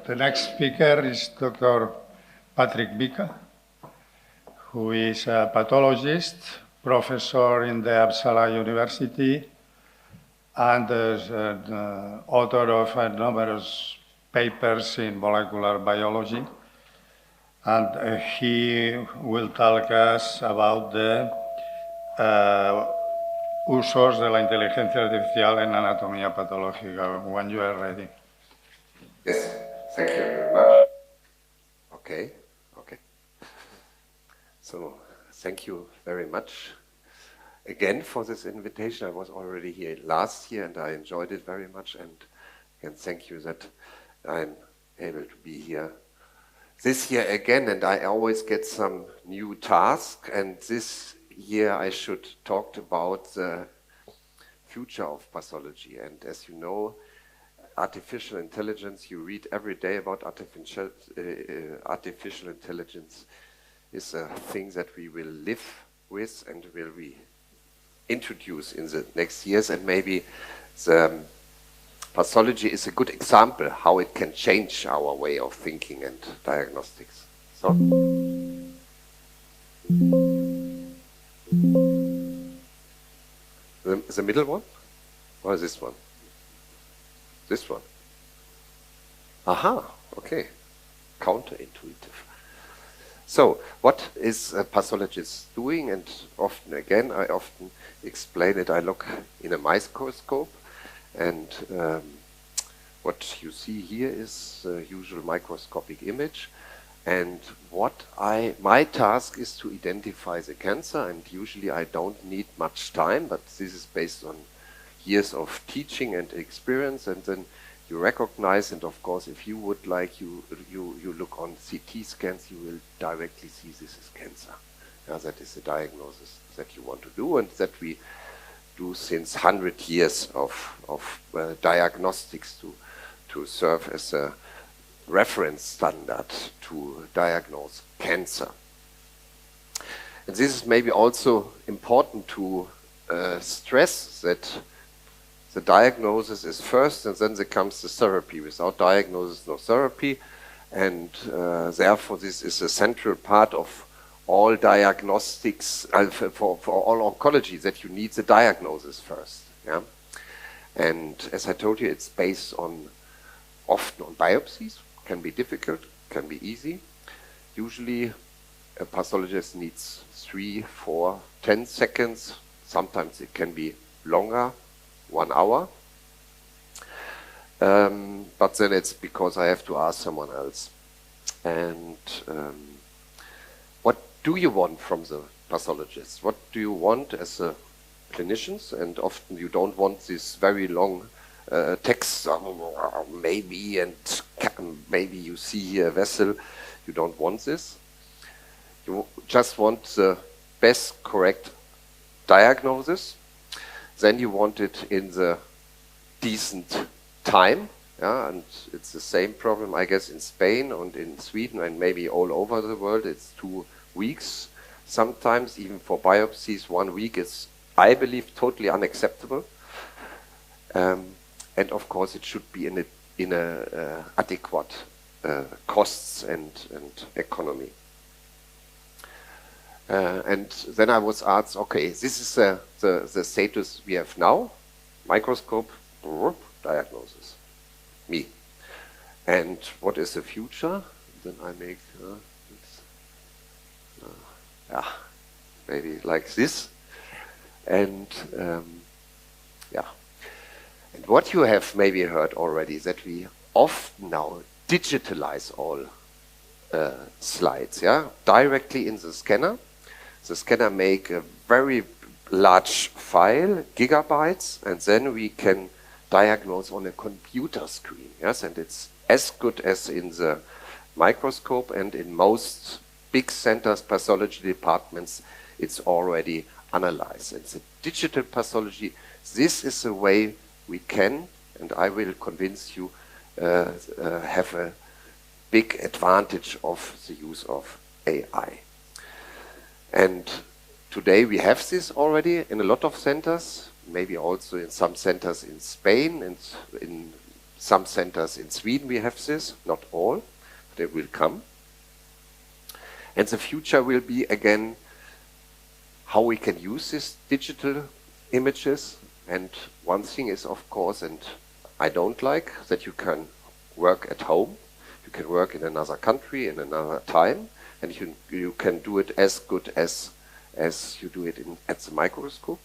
The next speaker is Dr. Patrick Micke, who is a pathologist, professor in the Uppsala University, and is an author of numerous papers in molecular biology. And he will talk us about the usos de la inteligencia artificial en anatomía patológica, when you are ready. Yes, thank you very much. Okay. So, thank you very much again for this invitation. I was already here last year and I enjoyed it very much, and again, thank you that I'm able to be here this year again, and I always get some new tasks, and this year I should talk about the future of pathology. And as you know, artificial intelligence, you read every day about artificial intelligence, is a thing that we will live with and will we introduce in the next years. And maybe the pathology is a good example how it can change our way of thinking and diagnostics. So, the middle one? Or this one? This one. Aha, okay. Counterintuitive. So, what is a pathologist doing? And often, again, I often explain it. I look in a microscope, and what you see here is the usual microscopic image. And my task is to identify the cancer, and usually I don't need much time, but this is based on years of teaching and experience, and then you recognize, and of course if you would like, you look on CT scans, you will directly see this is cancer. That is the diagnosis that you want to do, and that we do since 100 years of diagnostics to serve as a reference standard to diagnose cancer. And this is maybe also important to stress that the diagnosis is first, and then there comes the therapy. Without diagnosis, no therapy, and therefore this is a central part of all diagnostics, for all oncology, that you need the diagnosis first. Yeah? And as I told you, it's based often on biopsies. Can be difficult, can be easy. Usually a pathologist needs 3, 4, 10 seconds. Sometimes it can be longer, 1 hour. But then it's because I have to ask someone else. And what do you want from the pathologist? What do you want as a clinicians? And often you don't want this very long text, maybe, and maybe you see here a vessel. You don't want this. You just want the best correct diagnosis. Then you want it in the decent time. Yeah, and it's the same problem, I guess, in Spain and in Sweden and maybe all over the world. It's 2 weeks. Sometimes even for biopsies, 1 week is, I believe, totally unacceptable. And of course, it should be in a adequate costs and economy. And then I was asked, okay, this is the status we have now. Microscope, diagnosis, me. And what is the future? Then I make maybe like this. And yeah. And what you have maybe heard already, that we often now digitalize all slides, yeah, directly in the scanner. The scanner make a very large file, gigabytes, and then we can diagnose on a computer screen, yes, and it's as good as in the microscope, and in most big centers, pathology departments, it's already analyzed. And the digital pathology, this is the way we can, and I will convince you, have a big advantage of the use of AI. And today we have this already in a lot of centers, maybe also in some centers in Spain and in some centers in Sweden we have this, not all, they will come. And the future will be again how we can use these digital images. And one thing is, of course, and I don't like, that you can work at home, you can work in another country, in another time, and you can do it as good as you do it at the microscope.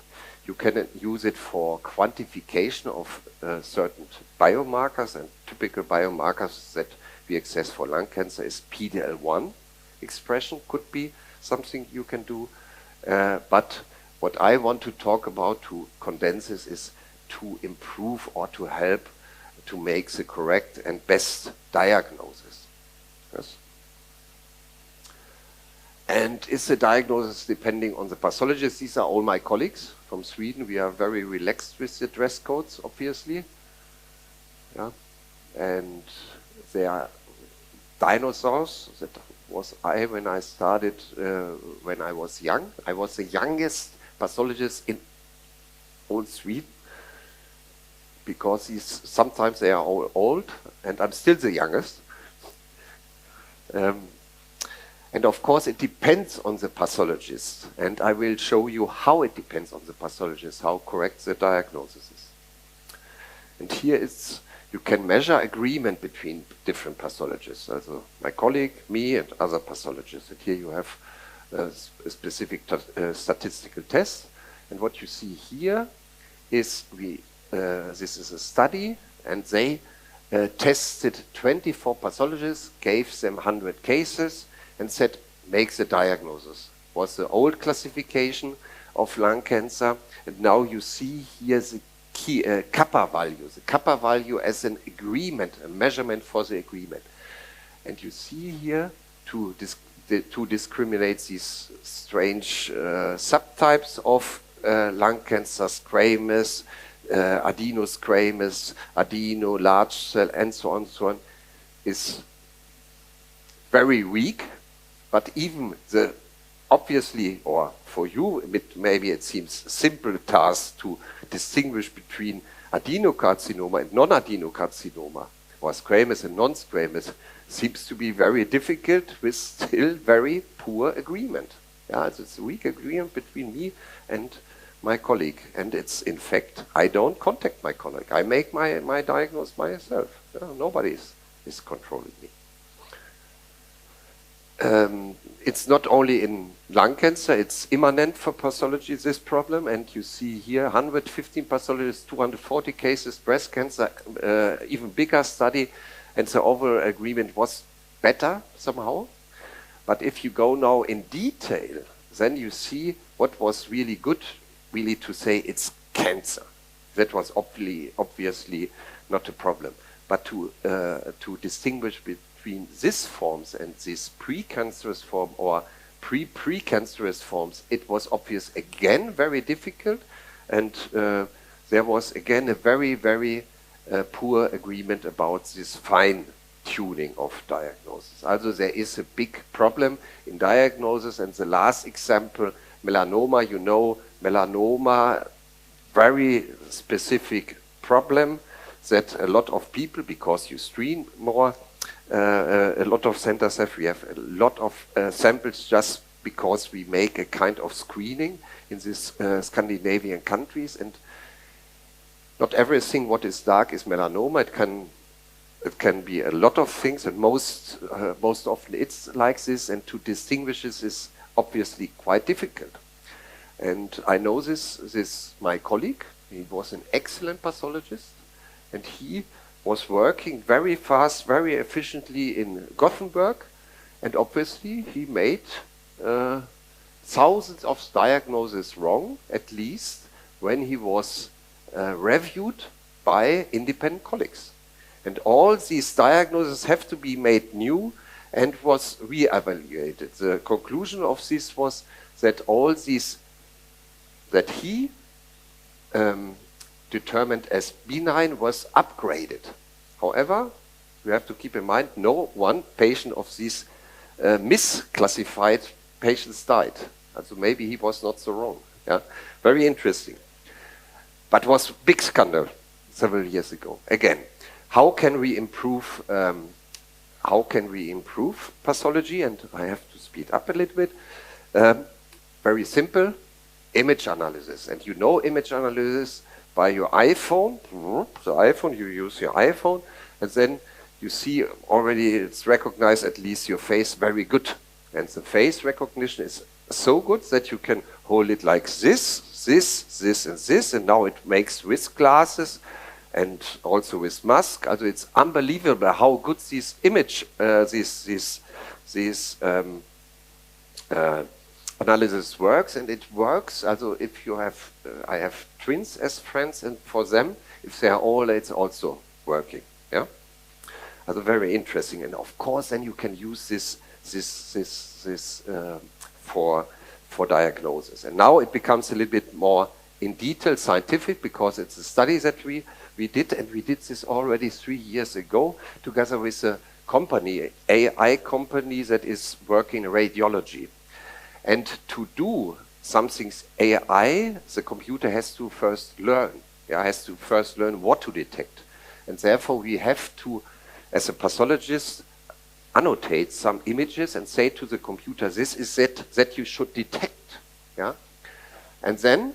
You can use it for quantification of certain biomarkers, and typical biomarkers that we access for lung cancer is PD-L1 expression, could be something you can do. But what I want to talk about, to condense this, is to improve or to help to make the correct and best diagnosis. Yes? And is the diagnosis depending on the pathologist? These are all my colleagues from Sweden. We are very relaxed with the dress codes, obviously. Yeah. And they are dinosaurs. That was I when I started, when I was young. I was the youngest pathologist in all Sweden, because sometimes they are all old, and I'm still the youngest. And of course it depends on the pathologist, and I will show you how it depends on the pathologist, how correct the diagnosis is. And here you can measure agreement between different pathologists, also my colleague, me, and other pathologists. And here you have a specific statistical test. And what you see here is this is a study, and they tested 24 pathologists, gave them 100 cases, and said, make the diagnosis. Was the old classification of lung cancer, and now you see here the key kappa value. The kappa value as an agreement, a measurement for the agreement. And you see here to discriminate these strange subtypes of lung cancer, squamous, adenosquamous, adeno, large cell, and so on, is very weak. But even the obviously, or for you, maybe it seems simple task to distinguish between adenocarcinoma and non-adenocarcinoma, or squamous and non-squamous, seems to be very difficult with still very poor agreement. Yeah, it's a weak agreement between me and my colleague. And it's, in fact, I don't contact my colleague. I make my diagnosis myself. Yeah, nobody is controlling me. It's not only in lung cancer, it's immanent for pathology, this problem. And you see here 115 pathologists, 240 cases, breast cancer, even bigger study. And the overall agreement was better somehow. But if you go now in detail, then you see what was really good, really to say it's cancer. That was obviously not a problem. But to distinguish between these forms and this precancerous form or pre-precancerous forms, it was obvious again very difficult, and there was again a very, very poor agreement about this fine tuning of diagnosis. Also there is a big problem in diagnosis. And the last example, melanoma, you know, melanoma, very specific problem that a lot of people, because you screen more, a lot of centers have, we have a lot of samples just because we make a kind of screening in these Scandinavian countries, and not everything what is dark is melanoma. It can be a lot of things, and most often it's like this, and to distinguish this is obviously quite difficult. And I know this my colleague, he was an excellent pathologist, and he was working very fast, very efficiently in Gothenburg, and obviously he made thousands of diagnoses wrong, at least when he was reviewed by independent colleagues. And all these diagnoses have to be made new and was re-evaluated. The conclusion of this was that all these that he determined as benign was upgraded. However, you have to keep in mind, no one patient of these misclassified patients died. So maybe he was not so wrong. Yeah? Very interesting. But was big scandal several years ago. Again, how can we improve pathology? And I have to speed up a little bit. Very simple, image analysis. And you know image analysis by your iPhone. The iPhone, you use your iPhone, and then you see already it's recognized at least your face very good. And the face recognition is so good that you can hold it like this, and this, and now it makes with glasses and also with mask. Also it's unbelievable how good these image, these analysis works, and it works. Also if you have, I have twins as friends, and for them, if they are older, it's also working. Yeah, also very interesting. And of course, then you can use this for diagnosis. And now it becomes a little bit more in detail scientific, because it's a study that we did, and we did this already 3 years ago together with a company, AI company that is working in radiology. And to do something AI, the computer has to first learn. Yeah, has to first learn what to detect. And therefore we have to, as a pathologist, annotate some images and say to the computer, this is it that you should detect. Yeah? And then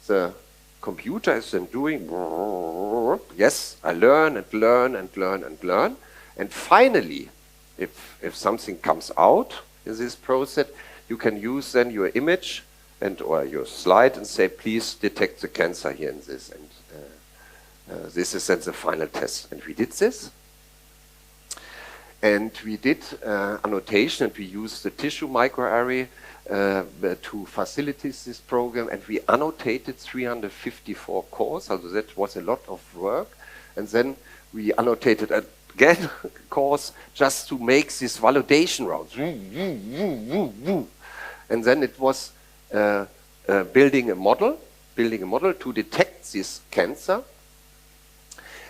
the computer is then doing, yes, I learn and learn and learn and learn. And finally, if something comes out in this process, you can use then your image or your slide and say, please detect the cancer here in this. And this is then the final test. And we did this. And we did annotation, and we used the tissue microarray to facilitate this program, and we annotated 354 cores, so that was a lot of work. And then we annotated again cores just to make this validation rounds. And then it was building a model to detect this cancer.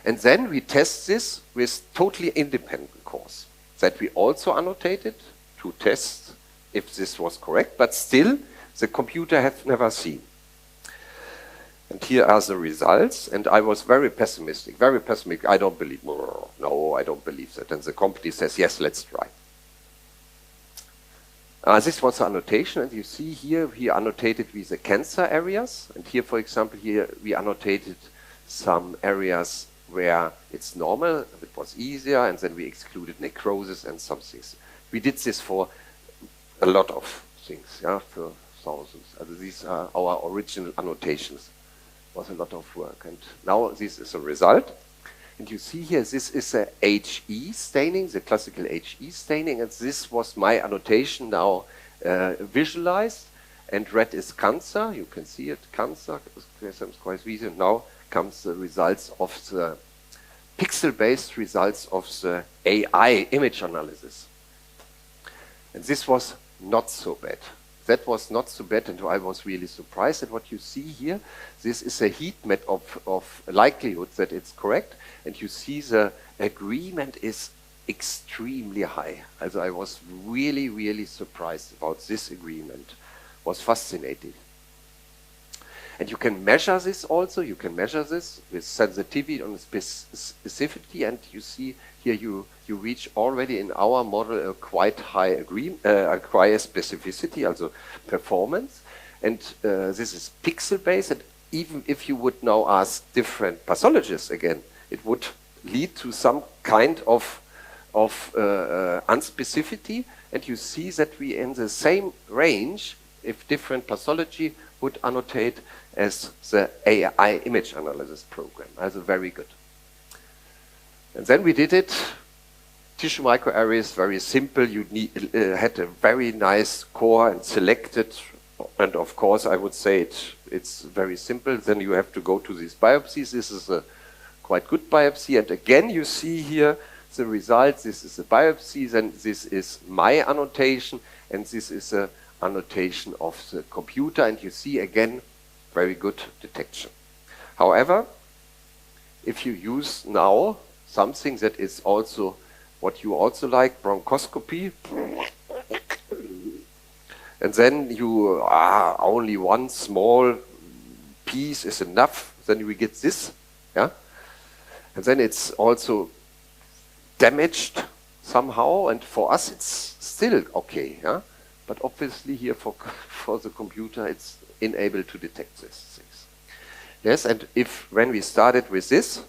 And then we test this with totally independent cores that we also annotated to test if this was correct, but still the computer had never seen. And here are the results, and I was very pessimistic. I don't believe, no, I don't believe that. And the company says, yes, let's try. This was the annotation, and you see here, we annotated with the cancer areas. And here, for example, here we annotated some areas where it's normal, it was easier, and then we excluded necrosis and some things. We did this for a lot of things, yeah, for thousands. These are our original annotations. It was a lot of work. And now this is a result. And you see here, this is a HE staining, the classical HE staining, and this was my annotation now visualized. And red is cancer, you can see it, cancer, it's quite easy. Now comes the results of the pixel-based results of the AI image analysis. And this was not so bad. That was not so bad, and I was really surprised at what you see here. This is a heat map of likelihood that it's correct, and you see the agreement is extremely high. Also I was really, really surprised about this agreement. Was fascinating. And you can measure this also. You can measure this with sensitivity and specificity. And you see here you reach already in our model a quite high acquire specificity, also performance. And this is pixel-based. And even if you would now ask different pathologists again, it would lead to some kind of unspecificity. And you see that we in the same range, if different pathology would annotate as the AI image analysis program. Also very good. And then we did it. Tissue microarrays, very simple. You had a very nice core and selected. And of course, I would say it's very simple. Then you have to go to these biopsies. This is a quite good biopsy. And again, you see here the results. This is a biopsy. Then this is my annotation. And this is a annotation of the computer, and you see again very good detection. However, if you use now something that is also what you also like, bronchoscopy, and then you only one small piece is enough, then we get this, yeah. And then it's also damaged somehow, and for us it's still okay, yeah? But obviously here for the computer it's unable to detect these things. Yes, and when we started with this,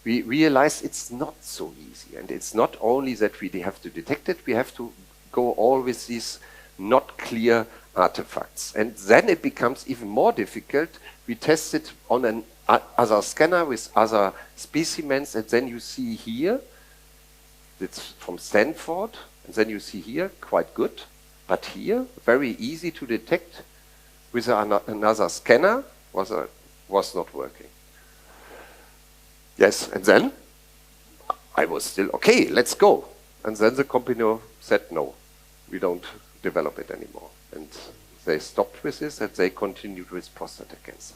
we realized it's not so easy, and it's not only that we have to detect it, we have to go all with these not clear artifacts. And then it becomes even more difficult. We test it on an other scanner with other specimens, and then you see here, it's from Stanford, and then you see here, quite good, but here, very easy to detect with another scanner, was not working. Yes, and then I was still, okay, let's go. And then the company said, no, we don't develop it anymore. And they stopped with this, and they continued with prostate cancer.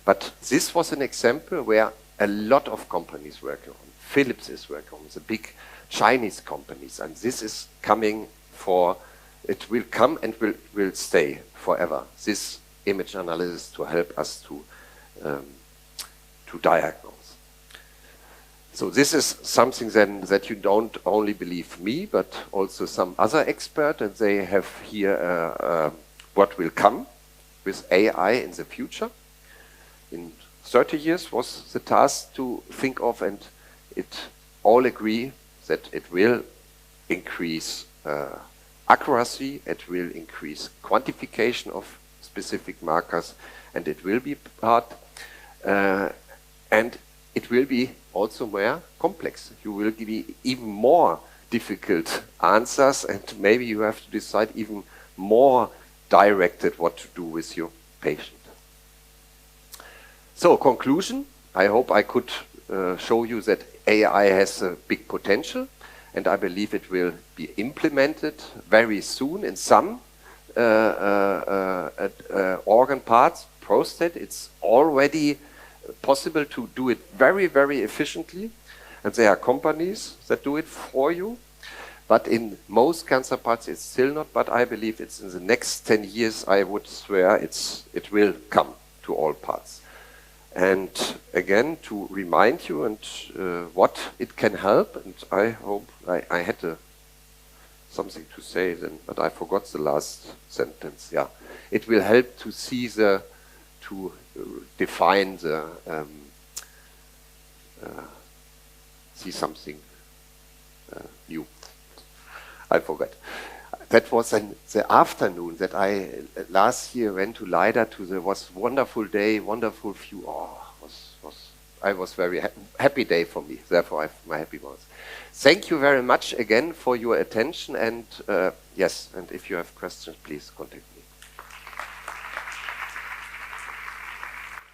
But this was an example where a lot of companies working on. Philips is working on, the big Chinese companies, and this is coming it will come and will stay forever. This image analysis to help us to diagnose. So this is something then that you don't only believe me, but also some other expert, and they have here what will come with AI in the future. In 30 years was the task to think of, and it all agree that it will increase accuracy, it will increase quantification of specific markers, and it will be part, and it will be also more complex. You will give even more difficult answers, and maybe you have to decide even more directed what to do with your patient. So, conclusion, I hope I could show you that AI has a big potential, and I believe it will be implemented very soon in some organ parts. Prostate, it's already possible to do it very, very efficiently, and there are companies that do it for you. But in most cancer parts, it's still not. But I believe it's in the next 10 years. I would swear it will come to all parts. And again, to remind you and what it can help. And I hope I had something to say then, but I forgot the last sentence. Yeah, it will help to see to define the see something new. I forgot. That was the afternoon that I last year went to Lleida was wonderful day, wonderful view. I was very happy day for me. Therefore, I have my happy ones. Thank you very much again for your attention, and yes, and if you have questions, please contact me.